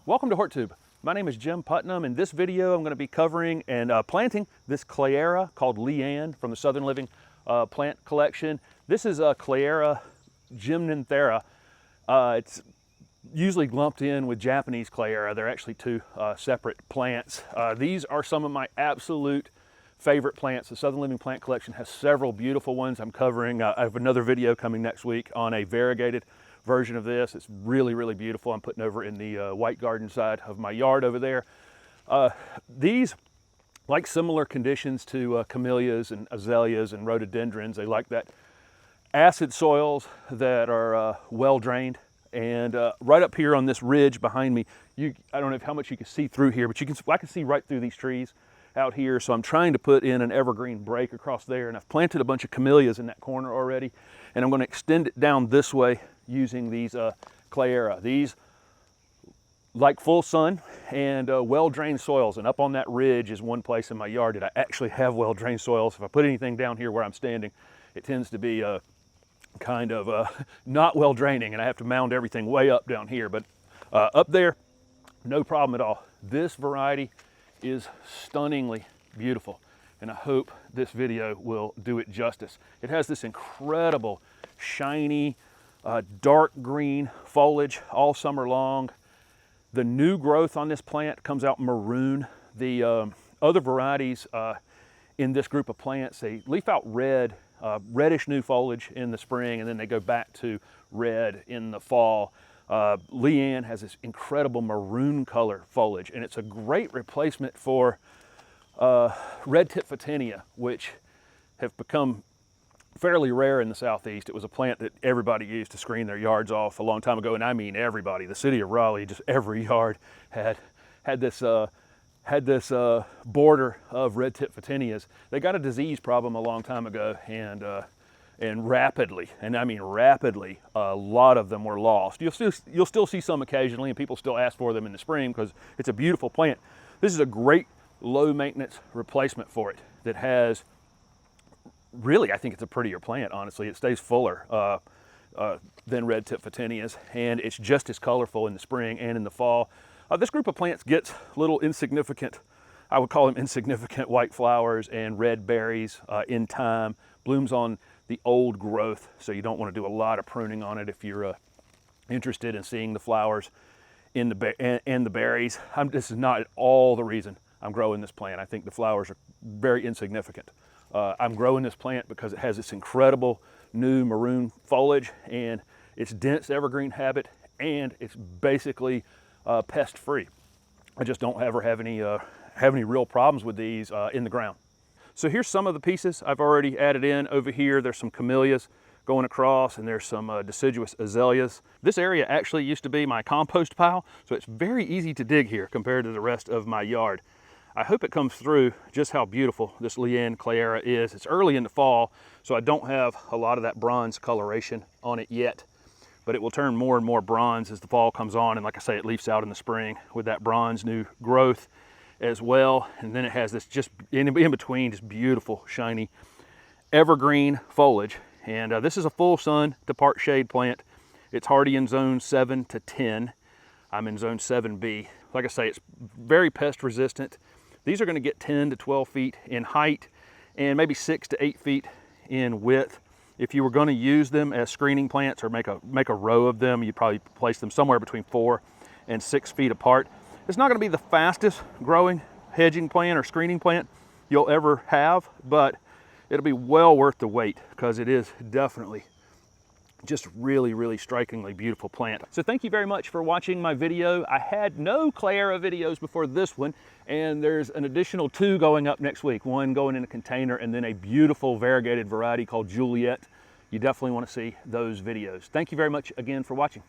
Welcome to HortTube. My name is Jim Putnam. In this video, I'm going to be covering and planting this Cleyera called Leanne from the Southern Living plant collection. This is a Cleyera gymnanthera. It's usually lumped in with Japanese Cleyera. They're actually two separate plants. These are some of my absolute favorite plants. The Southern Living plant collection has several beautiful ones. I'm covering, I have another video coming next week on a variegated version of this. It's really, really beautiful. I'm putting over in the white garden side of my yard over there. These like similar conditions to camellias and azaleas and rhododendrons. They like that acid soils that are well drained. And right up here on this ridge behind me, I don't know how much you can see through here, but I can see right through these trees out here. So I'm trying to put in an evergreen break across there, and I've planted a bunch of camellias in that corner already, and I'm going to extend it down this way using these Cleyera. These like full sun and well-drained soils, and up on that ridge is one place in my yard that I actually have well-drained soils. If I put anything down here where I'm standing, it tends to be kind of not well draining, and I have to mound everything way up down here, but up there, no problem at all. This variety is stunningly beautiful, and I hope this video will do it justice. It has this incredible shiny dark green foliage all summer long. The new growth on this plant comes out maroon. The other varieties in this group of plants, they leaf out red, reddish new foliage in the spring, and then they go back to red in the fall. Leanne has this incredible maroon color foliage, and it's a great replacement for red tip photinia, which have become fairly rare in the Southeast. It was a plant that everybody used to screen their yards off a long time ago, and I mean everybody. The city of Raleigh, just every yard had this border of red tip photinias. They got a disease problem a long time ago, and rapidly, and I mean rapidly, a lot of them were lost. You'll still see some occasionally, and people still ask for them in the spring because it's a beautiful plant. This is a great low maintenance replacement for it that has, really, I think it's a prettier plant, honestly. It stays fuller than red tip photinias, and it's just as colorful in the spring and in the fall. This group of plants gets little insignificant, I would call them insignificant white flowers and red berries in time. Blooms on the old growth, so you don't want to do a lot of pruning on it if you're interested in seeing the flowers in and the berries. This is not at all the reason I'm growing this plant. I think the flowers are very insignificant. I'm growing this plant because it has this incredible new maroon foliage, and its dense evergreen habit, and it's basically pest free. I just don't ever have any real problems with these in the ground. So here's some of the pieces I've already added in. Over here, there's some camellias going across, and there's some deciduous azaleas. This area actually used to be my compost pile, so it's very easy to dig here compared to the rest of my yard. I hope it comes through just how beautiful this Leanne Cleyera is. It's early in the fall, so I don't have a lot of that bronze coloration on it yet, but it will turn more and more bronze as the fall comes on, and like I say, it leaves out in the spring with that bronze new growth as well. And then it has this just in between, just beautiful shiny evergreen foliage. And this is a full sun to part shade plant. It's hardy in zone 7 to 10. I'm in zone 7B. Like I say, it's very pest resistant. These are going to get 10 to 12 feet in height and maybe 6 to 8 feet in width. If you were going to use them as screening plants or make a row of them, you'd probably place them somewhere between 4 and 6 feet apart. It's not going to be the fastest growing hedging plant or screening plant you'll ever have, but it'll be well worth the wait because it is definitely just really, really strikingly beautiful plant. So thank you very much for watching my video. I had no Cleyera videos before this one, and there's an additional 2 going up next week. One going in a container, and then a beautiful variegated variety called Juliet. You definitely want to see those videos. Thank you very much again for watching.